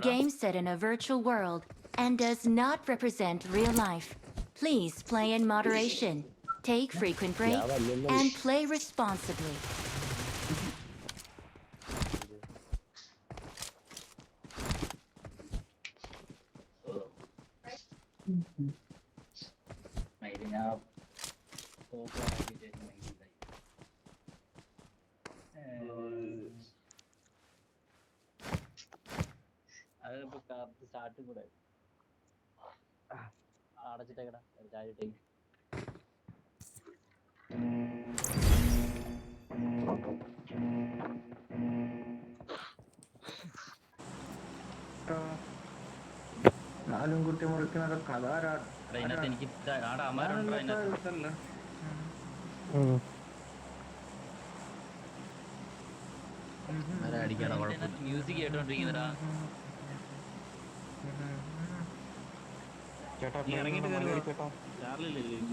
Game set in a virtual world and does not represent real life. Please play in moderation, take frequent breaks, and play responsibly. Start കൂടെ അടച്ചിട്ടേക്കടാ ചാരിട്ടേ നാലും കുട്ടി മുറിക്കുന്നത് എനിക്ക് ആടെ അമരുണ്ടോ അതിനകത്ത് അടിക്കാണോ കുഴപ്പമില്ല മ്യൂസിക് കേട്ടോണ്ടിരിക്കുന്നടാ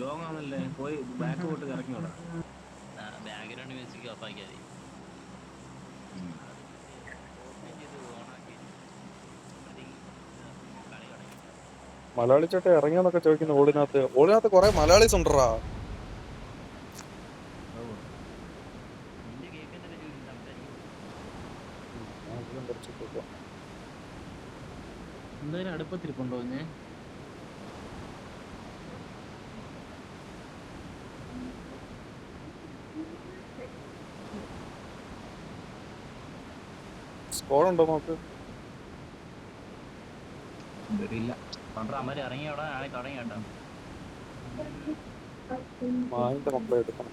ലോങ് ആണല്ലേ പോയി ബാക്ക് പോയിട്ട് ഇറങ്ങിയോടാ ബാക്ക്ഗ്രൗണ്ട് മ്യൂസിക് ഓഫ് ആക്കിയാൽ മലയാളി ചേട്ടൻ ഇറങ്ങിയെന്നൊക്കെ ചോദിക്കുന്നു. ഓളിനകത്ത് കൊറേ മലയാളീസ് ഉണ്ടറാ. എന്തായാലും അടുപ്പത്തിരിപ്പുണ്ടോ ഞാൻ സ്കോർ ഉണ്ടോ നോക്ക്. ഇല്ല അമര് ഇറങ്ങിയോടാ ആളെ തുടങ്ങി കേട്ടോ മായിന്റെ മക്കളെ എടുക്കണം.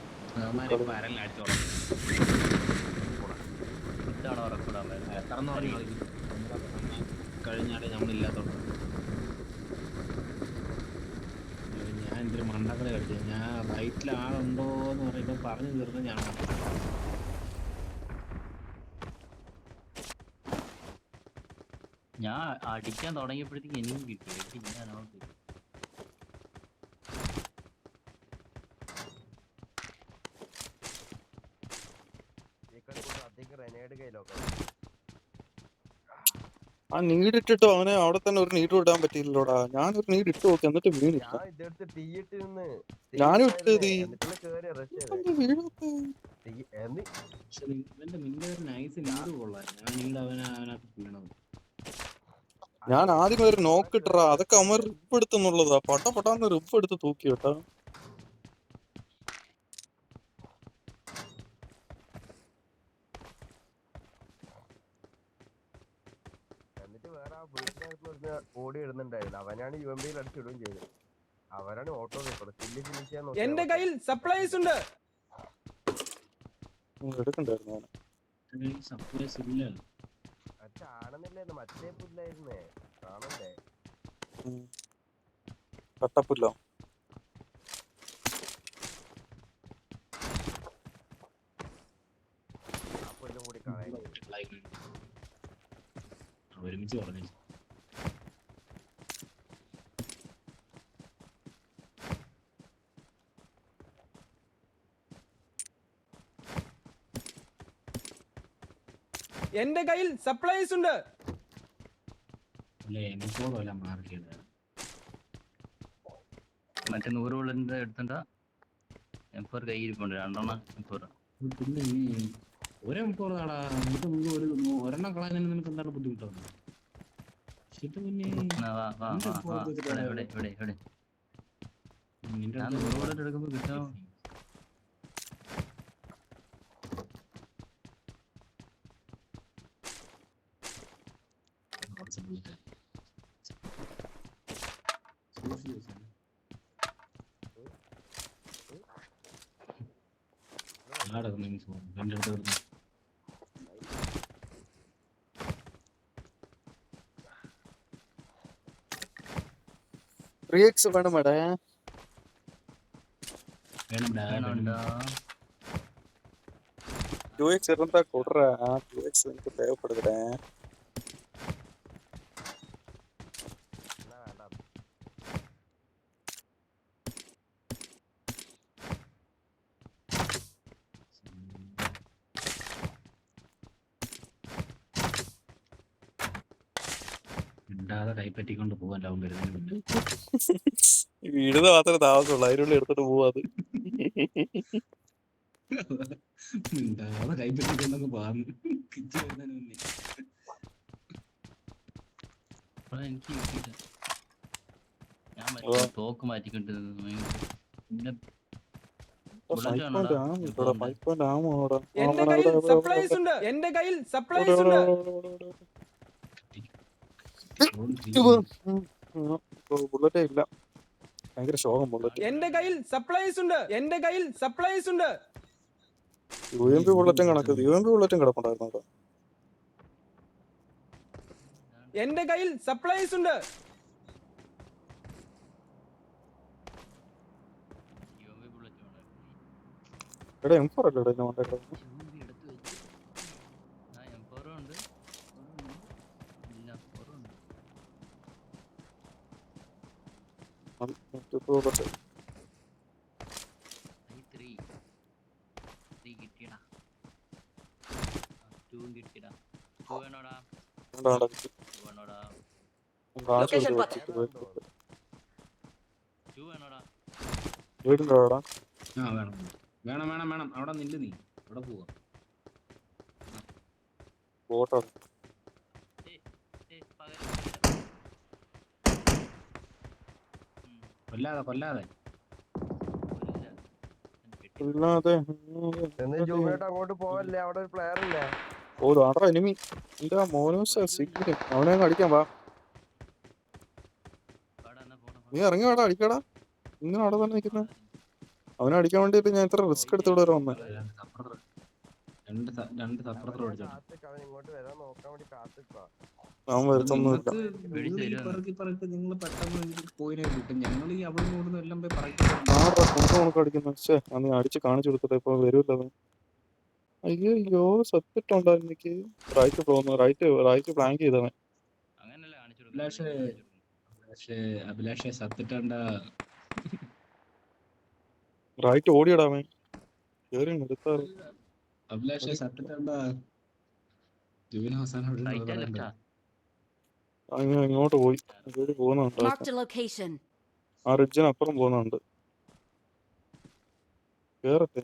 ഇതാണോ ഉറപ്പിടാൻ കഴിഞ്ഞാടെ നമ്മളില്ലാത്തോണ്ട് ഞാൻ എന്തൊരു മണ്ടക്കളെ കളിച്ചു. ഞാൻ റൈറ്റിൽ ആളുണ്ടോ എന്ന് പറയുമ്പോൾ പറഞ്ഞു തീർന്ന് ഞാൻ അടിക്കാൻ തുടങ്ങിയപ്പോഴത്തേക്ക് എനിക്കും കിട്ടി ഞാനോട്ട് ആ നീഡ് ഇട്ടിട്ടോ അവനെ അവിടെ തന്നെ ഒരു നീഡ് ഇടാൻ പറ്റിയില്ലോടാ. ഞാനൊരു നീഡ് ഇട്ട് നോക്കി എന്നിട്ട് വീണില്ല. ഞാനും ഇട്ട് ഞാൻ ആദ്യം ഒരു നോക്ക് ഇട്ടറാ. അതൊക്കെ അവൻ റിപ്പ് എടുത്തെന്നുള്ളതാ. പട്ടാന്ന് റിപ്പ് എടുത്ത് തൂക്കി കേട്ടാ. ഓടി ഇടുന്നുണ്ടായിരുന്നു. അവനാണ് UMP അടിച്ചിടുകയും ചെയ്തത്. അവരാണ് ഓട്ടോ എന്റെ കയ്യിൽ സപ്ലൈസ് ഉണ്ട്. എടുക്കണ്ടായിരുന്നു കാണുന്നില്ലായിരുന്നു. മറ്റേ പുല്ലായിരുന്നേ കാണണ്ടേ കട്ടപ്പുല്ലോ. ആ പുല്ലും കൂടി കളയാൻ ഒരുമിച്ച് പറഞ്ഞു. എന്റെ കയ്യിൽ സപ്ലൈസ് ഉണ്ട്. മറ്റേ 100 ബുള്ളറ്റിന്റെ എടുത്തണ്ട M4 കയ്യിരിപ്പുണ്ട്. 2 M4. പിന്നെ ഒരു M4 നാടാ ഒരെണ്ണം കളയാൻ നിനക്ക് എന്താണ് ബുദ്ധിമുട്ടാണ്? ഞാൻ 100 ബുള്ളറ്റ് എടുക്കുമ്പോ കിട്ടാം. വേണം മേടേ. വേണോണ്ടാ 2x இருந்தா கொடுறா. 2x எனக்கு தேவைப்படுதுடா. മിണ്ടാതെ കൈപ്പറ്റിക്കൊണ്ട് പോവാൻ ലവ് വരുന്നതിന് മുന്നേ. വീഴുന്ന മാത്രമേ താമസമുള്ളൂ, അതിനുള്ളിൽ എടുത്തിട്ട് പോവാ അത്. മിണ്ടാതെ കൈപ്പറ്റിക്കൊണ്ടങ്ങ് പോവാന്ന് കിച്ച് വരുന്നതിന് മുന്നേ. എനിക്ക് കിട്ടിയില്ല. ഞാൻ മറ്റേ തോക്ക് മാറ്റിക്കൊണ്ട് പിന്നെ ബുള്ളറ്റ് ആണോടാ? എന്റെ കയ്യിൽ സപ്ലൈസ് ഉണ്ട്. എന്റെ കയ്യിൽ സപ്ലൈസ് ഉണ്ട്. ബുള്ളറ്റേ ഇല്ല, ഭയങ്കര ശോകം ബുള്ളറ്റ്. എന്റെ കയ്യിൽ സപ്ലൈസ് ഉണ്ട്. എന്റെ കയ്യിൽ സപ്ലൈസ് ഉണ്ട്. UMP ബുള്ളറ്റും കണക്ക്, UMP ബുള്ളറ്റും കിടപ്പുണ്ടായിരുന്നു അവിടെ. എന്റെ കയ്യിൽ സപ്ലൈസ് ഉണ്ട്. എടാ M4 അല്ലേ എന്നെ കൊണ്ടേക്കോ? വീടിന്റെ അവിടെ ആ വേണം വേണം വേണം വേണം. അവിടെ നില്ല്, നീ അവിടെ പോവാ. ബോട്ടാണ്. കൊല്ലാതെ കൊല്ലാതെ. ഇല്ലാതെ ജൂമിയോട്ട് അങ്ങോട്ട് പോവല്ലേ, അവിടെ ഒരു പ്ലെയർ ഇല്ലേ? ഓ ആടാ എനിമി. എന്റെ മോനൂസ് സിഗ്നൽ, അവനെ അങ്ങ് അടിക്കാൻ വാ. നീ ഇറങ്ങി വാടാ, അടിക്കടാ. ഇങ്ങനെ അവിടെ തന്നെ നിൽക്കുന്ന അവനെ അടിക്കാൻ വേണ്ടിട്ട് ഞാൻ ഇത്ര റിസ്ക് എടുത്ത് ഇവിടെ വരെ വന്നേ. രണ്ട് സപ്പുറത്തോട് അടിച്ചോ. അവൻ ഇങ്ങോട്ട് വരാൻ നോക്കാൻ വേണ്ടി കാത്തിക്കാ. അവൻ വരുത്തൊന്നുമില്ല. നിങ്ങൾ പെട്ടെന്ന് പോയിനെ കിട്ടും. ഞങ്ങൾ ഈ അവിടെ നിന്ന് എല്ലാം പോയി പറയും. ആടാ കൊണ്ട് നമുക്ക് അടിക്കുന്ന നീ അടിച്ച് കാണിച്ചു കൊടുത്തിട്ട് ഇപ്പൊ വരൂല്ല അവൻ. അയ്യോ സത്തിട്ടുണ്ടായിരുന്നു എനിക്ക്. റൈറ്റ് പോകുന്നു, റൈറ്റ് പ്ലാങ്ക് ചെയ്തവൻ. അഭിലാഷെ സത്തിട്ടണ്ട. റൈറ്റ് ഓടിയിടാവൻ കേറി നിർത്താറ്. അഭിലാഷെ സത്തിട്ടണ്ട. ജൂവിന് അവസാനം അങ്ങനെ ഇങ്ങോട്ട് പോയി പോകുന്നുണ്ട്. Marked a location. ആ റിഡ്ജിന് അപ്പുറം പോകുന്നുണ്ട്. കേറട്ടെ,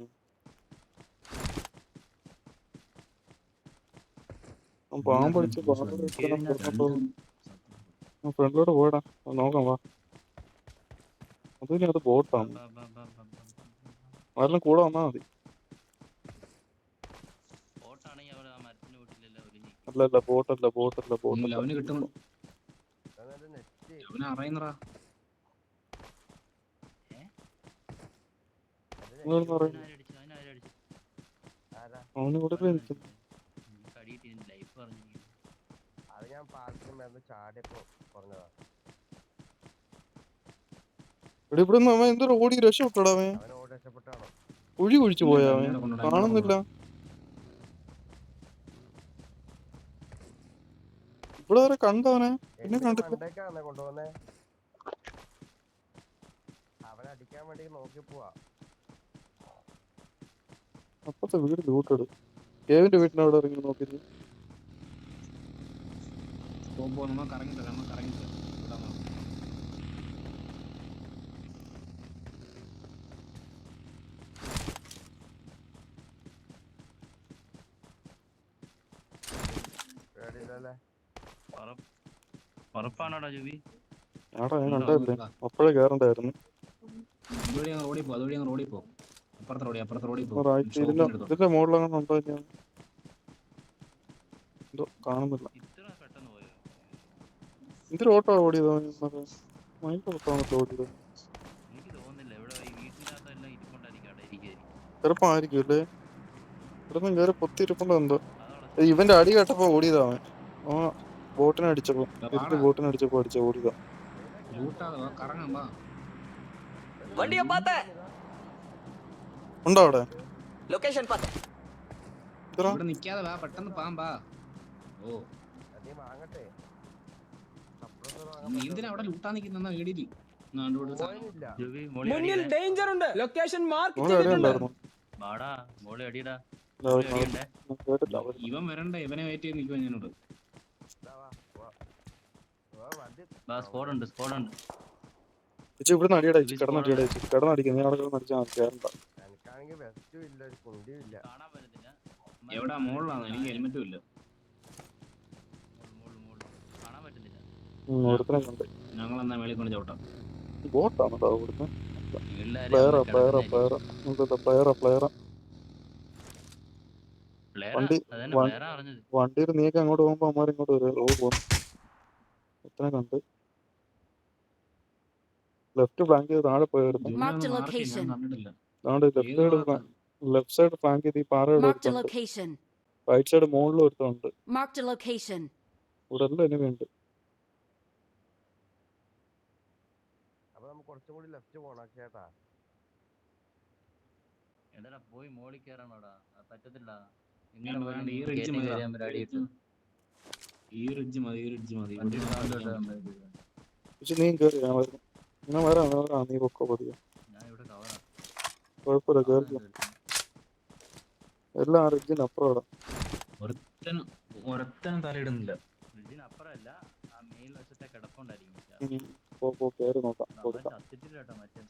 പാമ്പടിച്ച് ഫ്രണ്ടിലോട്ട് പോയടാ, നോക്കാം വാ. അത് ബോട്ടാണ്, ആരെല്ലാം കൂടെ വന്നാ മതി. അല്ലല്ല ബോട്ടല്ല. അവന് കിട്ടുന്നു. അവനെ അറിയുന്നറാ. അവന് കൂടെ നിൽക്കുന്നു. അത് ഞാൻ പാർട്ടിന് ചാടിയപ്പോ പറഞ്ഞതാ. ഇവിടെ അവൻ എന്തൊരു ഓടി രക്ഷപ്പെട്ടാടാ. അവൻ അവനോട് രക്ഷപ്പെട്ടാണോ? കുഴി കുഴിച്ചു പോയാ അവൻ, കാണുന്നില്ല. ഇവിടെ വരെ കണ്ടവനെ, പിന്നെ കണ്ടില്ല. കൊണ്ടുപോന്നെ അവനെ അടിക്കാൻ വേണ്ടി നോക്കി പോവാ. അപ്പത്തെ വീട് ലൂട്ടെടു. കേവിന്റെ വീട്ടിന് അവിടെ ഇറങ്ങി നോക്കിയത്. ഉറപ്പാണോടാ ജൂബി? ആടാ ഞാൻ കണ്ടല്ലേ, അപ്പോഴേ കേറണ്ടായിരുന്നു. ഇതിന്റെ മുകളിലങ്ങനെ ഉണ്ടോ? എന്തോ കാണുന്നില്ല. എന്തൊരു ഓട്ടോ ഓടിയതോ? മൈൻഡ് ഓട്ടോ ഓടിയത് ചിലപ്പോ ആയിരിക്കും അല്ലേ. ഇവിടെ കയറി പൊത്തി ഇരിപ്പുണ്ടോ എന്തോ. ഇവന്റെ അടി കേട്ടപ്പോ ഓടിയതാ അവൻ. ബോട്ടിനെ അടിച്ചപ്പോ അടിച്ച ഓടിയതാ. ഉണ്ടോ അവിടെ? പെട്ടെന്ന് പാമ്പാ. ഓ വാങ്ങട്ടെ. നീന്തിനാ അവിടെ ലൂട്ടാ നിക്കുന്ന വീടില്. മുന്നിൽ ഡേഞ്ചർ ഉണ്ട്. ലൊക്കേഷൻ മാർക്ക് ചെയ്തിട്ടുണ്ട്. ഇവൻ വരണ്ട, ഇവനെ വെയിറ്റ് ചെയ്ത് നിൽക്കുവാ ഞാനോട്. സ്കോഡ് ഉണ്ട് ചേച്ചി ഇവിടുന്ന് അടിയടാ ചേച്ചി, കിടന്നടിയടാ ചേച്ചി, കിടന്നടിക്കും. നീ അവിടെ കിടന്ന് അടിച്ചാൽ മതി, കേറണ്ട. എനിക്കാണെങ്കിൽ വെസ്റ്റും ഇല്ല ഒരു കുണ്ടിയും ഇല്ല. കാണാൻ പറ്റത്തില്ല. എവിടാ മോളിലാണ്? എനിക്ക് ഹെൽമെറ്റും ഇല്ല. കാണാൻ പറ്റുന്നില്ല. ഒരുത്തനെ കണ്ട്. ഞങ്ങളെന്നാ മേളിൽ കൊണ്ട് ചവിട്ടാം. ബോട്ടാണ് കേട്ടോ ഇവിടുന്ന്. എല്ലാരും പ്ലെയറാ അവിടെ പ്ലെയറാ കിടക്കുന്നതായിരിക്കും. പ്ലെയറാ പ്ലെയറാ. Player ആ, വണ്ടി അതന്നെ player ആ അറിഞ്ഞത്. വണ്ടിയിൽ നീയൊക്കെ അങ്ങോട്ട് പോകുമ്പോ അമ്മമാർ ഇങ്ങോട്ട് വരും. പോകുന്നു. ഒരുത്തനെ കണ്ട്. ലെഫ്റ്റ് ഫ്ലാങ്ക് ചെയ്ത് താഴെ പോയിരുന്നു. Marked a ഞാൻ location. കണ്ടിട്ടില്ല. അതുകൊണ്ട് ലെഫ്റ്റ് സൈഡ് ഫ്ലാങ്ക് ചെയ്ത് ഈ പാറയുടെ Marked a ഒരുത്തുണ്ട്. location. റൈറ്റ് സൈഡ് മുകളിൽ ഒരുത്തുണ്ട്. Marked a location. ഇവിടെ എല്ലാം എനിമി ഉണ്ട്. അപ്പൊ നമുക്ക് കുറച്ചും കൂടി ലെഫ്റ്റ് പോണം ചേട്ടാ. എടാ പോയി മോളിൽ കയറാനോടാ, പറ്റത്തില്ല. വേണ്ട, വേണ്ട, ഈ ridge മതി. ഈ ridge മതി. പക്ഷെ നീ കയറി ഞാൻ വരുന്നു. ഞാൻ വരാം നീ പൊക്കോ പതിയെ. ഞാൻ ഇവിടെ കവറാ. കുഴപ്പമില്ല കയറി. എല്ലാം ആ റിഡ്ജിന് അപ്പുറം ഇടാം. ഒരുത്തനും തലയിടുന്നില്ല. അപ്പുറമല്ല, ആ മെയിൻ വശത്തെ കിടപ്പുണ്ടായിരിക്കും. കയറി നോക്കാം. കൊടുക്കാം. ചത്തിട്ടില്ല കേട്ടോ മറ്റേ.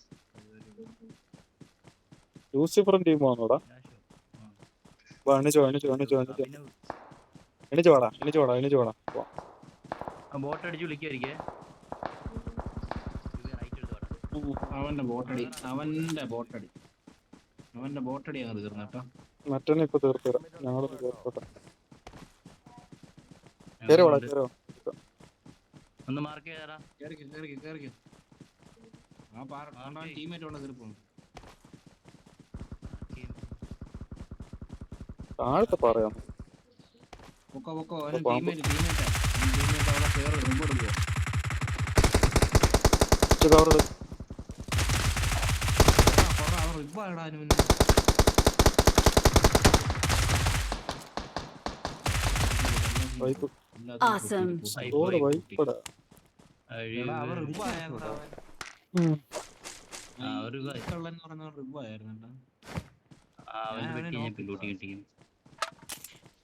ലൂസിഫറും ടീം വന്നോടാ. എണിച്ചു വാടാ. ബോട്ട് അടിച്ച് വിളിക്കുമായിരിക്കേ. അവന്റെ ബോട്ടടി അങ്ങ് തീർന്നേട്ടാ. മറ്റന്നെ ഇപ്പൊ തീർത്തരാം. ഞങ്ങളൊന്ന് തീർത്തോട്ടെ. കയറി വാടാ. ഒന്ന് മാർക്ക് ചെയ്താ. കേറിക്കോ. ആ ടീമേറ്റ് കൊണ്ട് തീർപ്പുണ്ട്. താഴത്തെ പറയാം. പൊക്കോ. ടീമേറ്റ് അവിടെ കേറി റിപ്പോർട്ട് പോവാ. കവറോട് വൈപ്പ് Awesome. വൈപ്പടാ.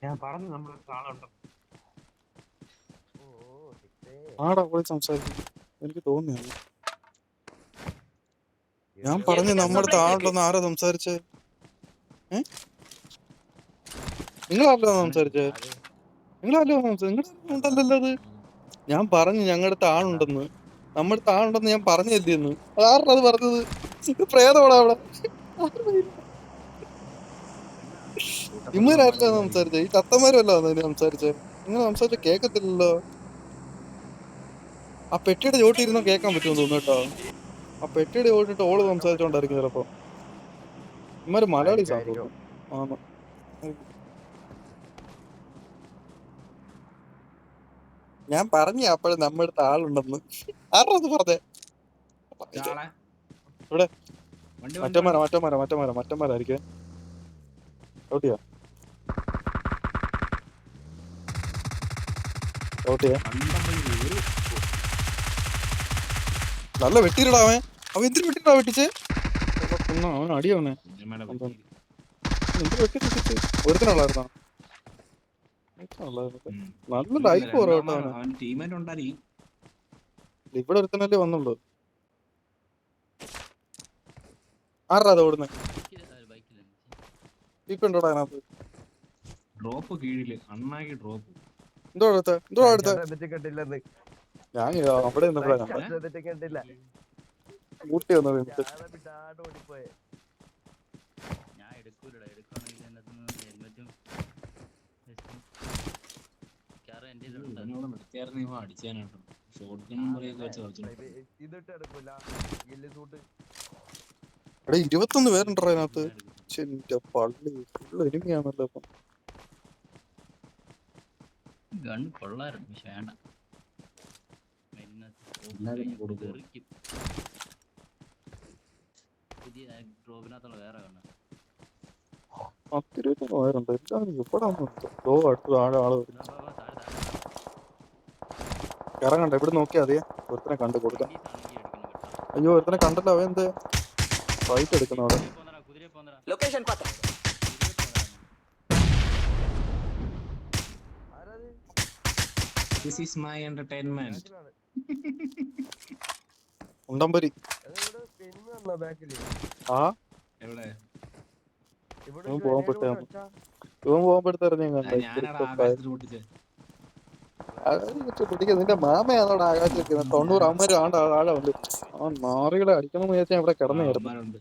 ഞാൻ പറഞ്ഞു നമ്മളെ ആളുണ്ട്. ആടാ പോയി സംസാരിക്കുന്നു. എനിക്ക് തോന്നിയാണ്. ഞാൻ പറഞ്ഞു നമ്മുടെ ആളുണ്ടെന്ന്. ആരാ സംസാരിച്ചേ? നിങ്ങളല്ലോ സംസാരിച്ചേ? നിങ്ങളല്ലോ നിങ്ങളുണ്ടല്ലോ അത്. ഞാൻ പറഞ്ഞു ഞങ്ങളുടെ ആളുണ്ടെന്ന്. നമ്മുടെ ആളുണ്ടെന്ന് ഞാൻ പറഞ്ഞില്ലെന്ന്. ആരുടെ അത് പറഞ്ഞത്? പ്രേതോടാ അവിടെ. ഇമ്മരാരില്ല സംസാരിച്ചേ? ഈ തത്തമാരല്ലോ സംസാരിച്ചേ? നിങ്ങൾ സംസാരിച്ച കേക്കത്തില്ലല്ലോ. ആ പെട്ടിയുടെ ചോട്ടിരുന്നോ കേൾക്കാൻ പറ്റുമെന്ന് തോന്നുന്നു കേട്ടോ. ആ പെട്ടിയുടെ ചോട്ടിട്ട് ഓള് സംസാരിച്ചോണ്ടായിരിക്കും ചിലപ്പോ. ഇമ്മര് മലയാളി സാധനം. ആന്ന്. ഞാൻ പറഞ്ഞ അപ്പോഴും നമ്മുടെ അടുത്ത് ആളുണ്ടെന്ന്. ആരാ അത് പറഞ്ഞേ? ഇവിടെ മറ്റന്മാരായിരിക്കും. ഓട്ടിയാ നല്ല വെട്ടിയിടാ അവൻ. എന്തിനു വെട്ടിട്ടാ വെട്ടിച്ചേ? അവൻ അടിയവനെ എന്തിനു വെട്ടിട്ട് ഒരുത്തനുള്ളായിരുന്നോ? നല്ല ലൈഫ് കുറവട്ടോ അവന്. ഇവിടെ ഒരുത്തനല്ലേ വന്നുള്ളൂ. ആരാ അത് ഓടുന്നേ? ഇപ്പുണ്ടോടാ അതിനകത്ത്? ഡ്രോപ്പ് കീഴില് അണ്ണാക്കി ഡ്രോപ്പ്. എന്തോ അടുത്ത ഞാൻ അവിടെ നിന്നപ്പോഴാ കണ്ടില്ല. കൂട്ടി വന്നത്. ഞാൻ എടുക്കൂലടാ. എടുക്കുകയാണെങ്കിൽ ഹെൽമെറ്റും നിർത്തിയായിരുന്നു അടിച്ചാനാട്ടോ. ഷോട്ട് ഗൺ വെച്ച് ഇതിട്ട് എടുക്കൂല. 21 പേരുണ്ടോ അതിനകത്ത്? പള്ളി ഫുള്ള് എനിമിയാണല്ലോ ഇപ്പം. ഗൺ കൊള്ളായിരുന്നു, പക്ഷെ വേണ്ട. പുതിയ ഡ്രോപ്പിനകത്തുള്ള വേറെ കണ്ണ 10-20 പേരുണ്ട്. എന്താണ് ഇവിടെ അടുത്ത് താഴെ ആള് വരും. ഇറങ്ങണ്ട. ഇവിടെ നോക്കിയാ മതിയെ. ഒരുത്തനെ കണ്ടു കൊടുക്കാം. അയ്യോ ഒരുത്തനെ കണ്ടല്ലോ. അവൻ എന്ത് ഫൈറ്റ് എടുക്കുന്ന അവിടെ. This is my entertainment. ഉണ്ടംപരി. ഇവിടെ എനിമി വന്നോ ബാക്കില്? ആ എവിടെ? ഇവിടെ ഇവൻ ഒരു പോകാൻ grenade കൊണ്ട് പെട്ടാണ്. വെച്ചാ. ഇവൻ പോകുമ്പോഴത്തേനും ഞാൻ കണ്ട ഞാനാണ് ആകാശത്തിൽ പൊട്ടിച്ചത്. പിടിക്കുക. നിന്റെ മാമയാണോടെ ആകാശം വെക്കുന്നത്? 90 അമ്മര് ആണ്ട് ആഴ ഉണ്ട്. ആ നാറികളെ അടിക്കണമെന്ന് വിചാരിച്ചാൽ ഇവിടെ കിടന്നായിരുന്നു. അവന്മാരുണ്ട്.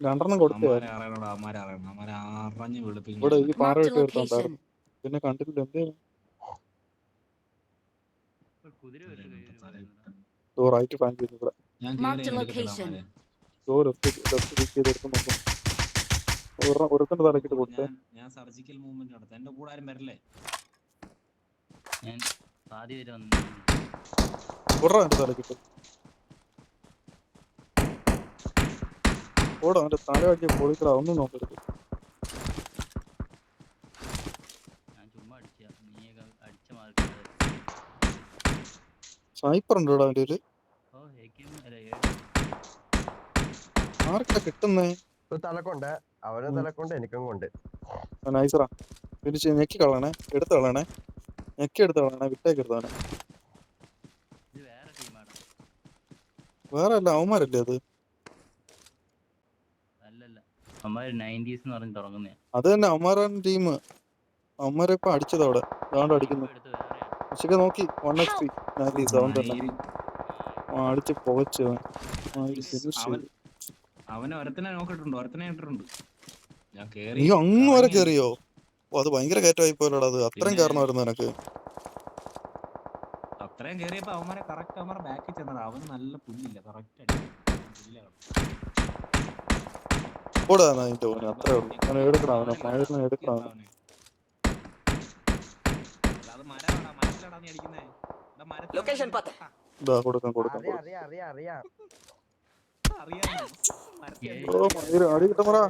2 കൊടുത്തേ. അവന്മാരെ അറിയണോടാ, അവന്മാരെ അറിയണം. അവന്മാരെ അറിഞ്ഞ് വെളുപ്പിക്കും. ഇവിടെ ഈ പാറ Marked a വിട്ട് എടുത്തോണ്ടായിരുന്നു. location. പിന്നെ കണ്ടിട്ടില്ല. എന്തേ കുതിര റൈറ്റ് ഫാൻ ചെയ്തു ഇവിടെ. ഞാൻ Marked a കേറി location. ഒരുത്തിന്റെ തലക്കിട്ട് കൊടുത്തേ. ഞാൻ സർജിക്കൽ മൂവ്മെന്റ് നടത്താം. എന്റെ കൂടെ ആരും വരല്ലേ? ഞാൻ പാതി വരെ വന്നു. ഓടാ എന്റെ തലക്കിട്ട്. ഓടാ അവന്റെ തല അടിച്ച് പൊളിക്കട. ഒന്നും നോക്കരുത്. ഞാൻ ചുമ്മാ അടിച്ച നീയൊക്കെ അടിച്ച മാർക്ക്. സ്നൈപ്പർ ഉണ്ട് ഇവിടെ അവന്റെ. ഓ ഏക്കും അല്ല 7 ആർക്കാ കിട്ടുന്നേ? തലക്കൊണ്ട് അവന് തലക്കൊണ്ട് എനിക്കും കൊണ്ട്. നൈസറാ. തിരിച്ച് ഞെക്കി കളയണേ. എടുത്ത് കളയണേ. ഞെക്കി എടുത്ത് കളയണേ. വിട്ടേക്ക് എടുത്തവനെ. ഇത് വേറെ ടീമാണ്. വേറെ അല്ല അവന്മാരല്ലേ അത്? അല്ലല്ല അമ്മ 90s എന്ന് പറഞ്ഞ് തുടങ്ങുന്നേ. അത് തന്നെ അവന്മാരാണ് ടീം. അവന്മാരെ ഇപ്പൊ അടിച്ചത് അവിടെ. അതുകൊണ്ട് അടിക്കുന്നു. എടുത്ത് വേറെയാണ്. പക്ഷെ നോക്കി 1xp 90s അവൻ തന്നെ അടിച്ച് പുകച്ചു. അവനെ ഒരുത്തനെ നോക്കിട്ടുണ്ട്. ഒരുത്തനെ ഇട്ടിട്ടുണ്ട്. ഞാൻ കേറി. നീ അങ്ങ് വരെ കേറിയോ? ഓ അത് ഭയങ്കര കയറ്റമായി പോയല്ലോടാ. അത് അത്രയും കയറണമായിരുന്നു എനക്ക്. അത്രയും കേറിയപ്പോ അവന്മാരെ കറക്റ്റ് അവന്മാരെ ബാക്കിൽ ചെന്നത്. അവന് നല്ല പുല്ലില്ല. കറക്റ്റ് ഓടാ അതിന്റെ ഓന് അത്രേ ഉള്ളൂ. അവനെ എടുക്കണം. അവനെ മഴ എടുക്കണം. ഇതാ കൊടുക്കാം കൊടുക്കാം. അറിയാം. ഓ മയില് അടി കിട്ടമറാ.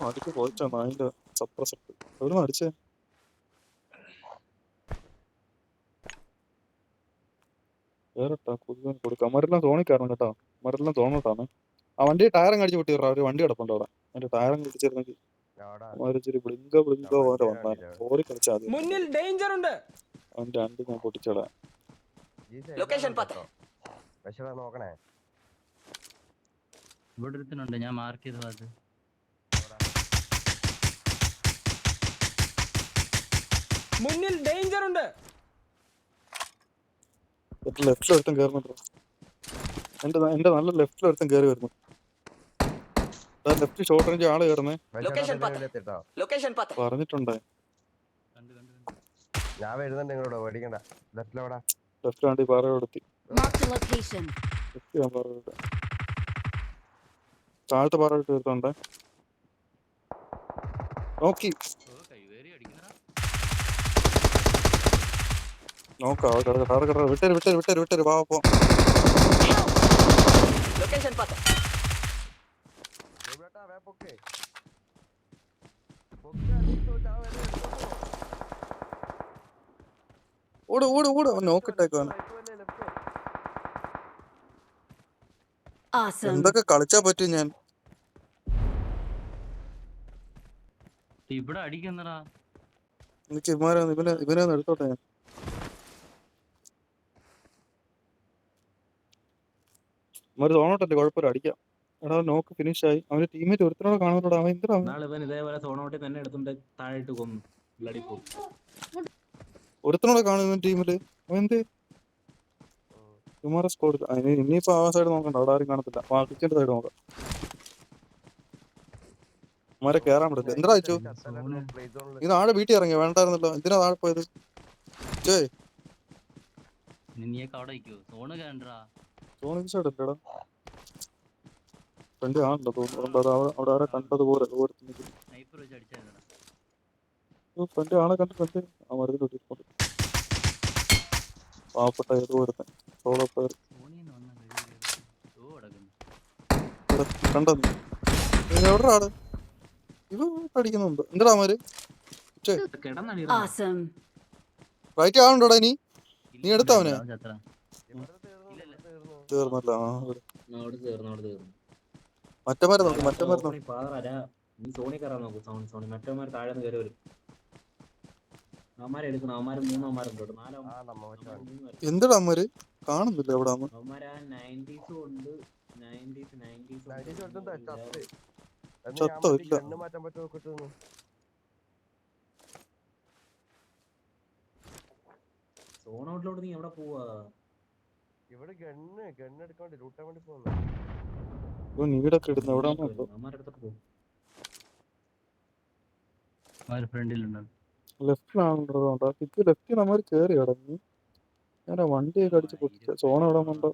അടിക്ക് പോയിച്ചാ നായിന്റെ സപ്രസെറ്റ്. എവിടുന്ന് അടിച്ചേ? വേറെട്ടാ കുതിരാൻ കൊടുക്കാം. അമ്മരെല്ലാം തോണിക്കാരണം കേട്ടോ. അമ്മരെല്ലാം തോന്നോട്ടാണ്. ആ വണ്ടി ടയറും കടിച്ചു പൊട്ടിടാ. ഒരു വണ്ടി കിടപ്പുണ്ട് അവിടെ. അതിന്റെ ടയറും കടിച്ചിരുന്നെങ്കിൽ അവരിച്ചിരി ബ്ലിങ്കോ പോലെ വന്നാണ്. ഓടി കളിച്ചാൽ മതി. മുന്നിൽ ഡേഞ്ചർ ഉണ്ട്. അവന്റെ വണ്ടി ഞാൻ പൊട്ടിച്ചടാ. നോക്കണേ. ഇവിടെ ഒരുത്തനുണ്ട്. ഞാൻ മാർക്ക് ചെയ്ത ഭാഗത്ത്. മുന്നിൽ ഡേഞ്ചർ ഉണ്ട്. ലെഫ്റ്റിൽ ഒരുത്തൻ കയറുന്നുണ്ടോ? എന്റെ നല്ല ലെഫ്റ്റിൽ ഒരുത്തൻ കയറി വരുന്നു. ലെഫ്റ്റ് ഷോർട്ട് റേഞ്ച് ആള് കയറുന്നേ. പറഞ്ഞിട്ടുണ്ടേ. ഞാൻ വരുന്നുണ്ട് നിങ്ങളോട്. പേടിക്കണ്ട. ലെഫ്റ്റിലോടാ. ലെഫ്റ്റ് വണ്ടി പാറ കൊടുത്തി. Marked a location. താഴത്തെ പാറ വിട്ട് തീർത്തോണ്ടേ. നോക്കി നോക്കാം. വിട്ടേര് വാ പോ. ഓട് നോക്കിട്ടേക്കാണ്. Awesome. എന്തൊക്കെ കളിച്ചാ പറ്റും ഞാൻ. ഇവിടെ അടിക്കുന്നടാ. എനിക്ക് ഇവനെ എടുത്തോട്ടെ ഞാൻ. ഇവര് തോന്നോട്ടല്ലേ കുഴപ്പമില്ല അടിക്കാം. എടാ നോക്ക് ഫിനിഷ് ആയി. അവന്റെ ടീമേറ്റ് ഒരുത്തനോട് കാണുന്നോടാ. അവൻ എന്തിനാ ഇതേപോലെ സോണോട്ടി തന്നെ എടുത്തുണ്ട് താഴെട്ട് കൊന്നു. ഒരുത്തനോടെ കാണുന്ന ടീമില്. അവൻ എന്ത് കുമാര സ്കോഡ്. ഇനിയിപ്പോ ആ സൈഡ് നോക്കണ്ട. അവിടെ ആരും കാണത്തില്ല. കിച്ചന്റെ സൈഡ് നോക്കാം. അവന്മാരെ കേറാൻ പറ്റില്ല. എന്താ അയച്ചു? ഈ നാളെ വീട്ടിൽ ഇറങ്ങിയ വേണ്ടായിരുന്നല്ലോ. എന്തിനാ താഴെ പോയത്? നീയൊക്കെ അവിടെ നിൽക്കോ? സോണ് കണ്ടാ സോണിക്ക് സൈഡ് അല്ലേടാ. ഫ്രണ്ട് ആണല്ലോ തോന്നുന്നു. അവിടെ ആരെ കണ്ടതുപോലെ സ്നൈപ്പർ വെച്ച് അടിച്ചായിരുന്നടാ. ഫ്രണ്ട് ആളെ കണ്ടിട്ടുണ്ട്. ആ മരത്തിൽ ഇട്ടിട്ടുണ്ട്. പാവപ്പെട്ട ഏതോ ഒരുത്തൻ സോളോ പ്ലെയർ കണ്ടോ? എവിടെ ആള്? ഇവ അടിക്കുന്നുണ്ട്. എന്താ അവര് Awesome. റൈറ്റ് ആളുണ്ടോടാ? നീ എടുത്തവനെ തീർന്നല്ലോ. മറ്റന്മാരെ നോക്ക്. സോണി കയറാൻ നോക്കും. സോണി മറ്റന്മാർ താഴെ കയറി വരും. അവന്മാരെ എടുക്കണം. അവന്മാര് 3 അവന്മാരുണ്ട് കേട്ടോ. 4 ആ നമ്മ മറ്റേ വണ്ടി. 3 പേര്. എന്തിടാ അമ്മര് കാണുന്നില്ല എവിടെ അമ്മ. അവന്മാര് ആ 90s ഉണ്ട്. 90s നൈറ്റ് ഷോട്ടും ചത്ത്. ചത്തോ? ഇല്ല. ഗണ്ണ് മാറ്റാൻ പറ്റുമോ നോക്കിട്ട് സോൺ ഔട്ടിലോട്ട് നീ എവിടെ പോവാ? ഇവിടെ ഗണ്ണ് എടുക്കാൻ വേണ്ടി ലൂട്ടാൻ വേണ്ടി പോകുന്നു. നീടൊക്കെ ഇടുന്ന എവിടെ അവന്മാരുടെ അടുത്തോട്ട് പോകും. ഫ്രണ്ടിലുണ്ട്. ലെഫ്റ്റിലാണോ ഇത്? ലെഫ്റ്റിൽ നമ്മൾ കേറി കിടന്നു. ഞാൻ വണ്ടിയൊക്കെ അടിച്ച് പൊട്ടിച്ച സോണ എവിടെ ഉണ്ടോ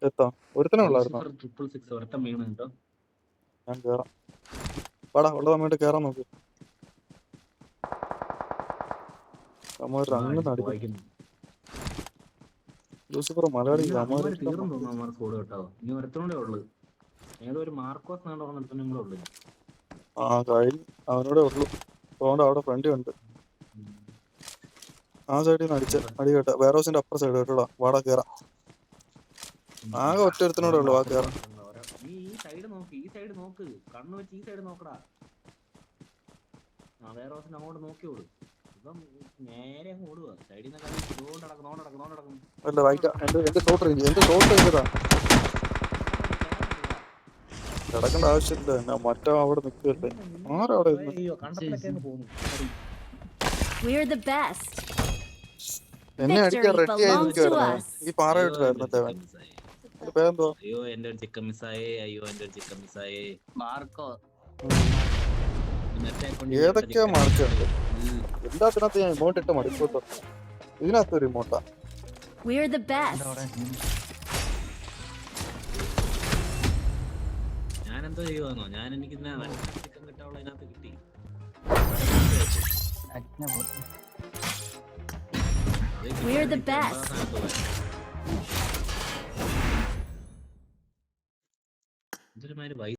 എത്താം. ഒരുത്തനെ ഉള്ളായിരുന്നോ? 666 ഒരട്ടം വീണ് കേട്ടോ. ഞാൻ കേറാം. പാടാ ഉള്ളത് അമ്മയോട്ട് കേറാൻ നോക്ക്. അമ്മ അങ്ങ് നടിക്കും. വായിക്കുന്നു. ലൂസിഫർ മലയാളി അവന്മാര് തീർന്നു തോന്നുന്നു. അവന്മാർ സ്കോഡ് കേട്ടോ. ഇനി ഒരുത്തനോടെ ഉള്ളു. ഏതോ ഒരു മാർക്കോസ് എന്നാണ് പറഞ്ഞ കൂടെ ഉള്ളു. ആ കഴിഞ്ഞു. അവനോടെ ഉള്ളു. അതുകൊണ്ട് അവിടെ ഫ്രണ്ട് ഉണ്ട്. ആ സൈഡിൽ നിന്ന് അടി കേട്ട വേറെ ഹൗസിന്റെ അപ്പുറ സൈഡ് കേട്ടോടാ. വാടാ കേറാം. ആകെ ഒറ്റ ഒരുത്തനോടെ ഉള്ളു. വാ കേറാം. നീ ഈ സൈഡ് നോക്ക്. ഈ സൈഡ് നോക്ക്. കണ്ണു വെച്ച് ഈ സൈഡ് നോക്കടാ. ആ വേറെ ഹൗസിന്റെ അങ്ങോട്ട് നോക്കിയോളൂ. ഇപ്പം നേരെ അങ്ങ് ഓടുക. സൈഡിൽ നിന്ന് നടക്കും. അല്ല റൈറ്റാ. എന്റെ ഷോട്ട് റേഞ്ച് കിടക്കേണ്ട ആവശ്യമില്ല. ഞാൻ മറ്റോ അവിടെ നിൽക്കല്ലേ. ആരാ അവിടെ ഇരുന്ന്? അയ്യോ കണ്ടത്തിലൊക്കെ അങ്ങ് പോകുന്നു. We're the best. എന്നെ അടിക്കാൻ റെഡി ആയി നിൽക്കുവായിരുന്നു. ഈ പാറ ഇട്ടായിരുന്നു അവൻ. പേരെന്തോ? അയ്യോ എന്റെ ഒരു ചിക്കൻ മിസ്സായേ. മാർക്കോ ഏതൊക്കെയാ മറിച്ചുണ്ട്. എല്ലാത്തിനകത്ത് ഞാൻ ഇമോട്ട് ഇട്ട് മടിക്കൂട്ടോ. ഇതിനകത്ത് ഒരു ഇമോട്ടാ. We're the best. ഞാനെന്തോ ചെയ്യുവാന്നോ? എനിക്ക് ചിക്കൻ കിട്ടാനുള്ള അതിനകത്ത് കിട്ടി. We're the best. ഇതൊരു മാതിരി വൈ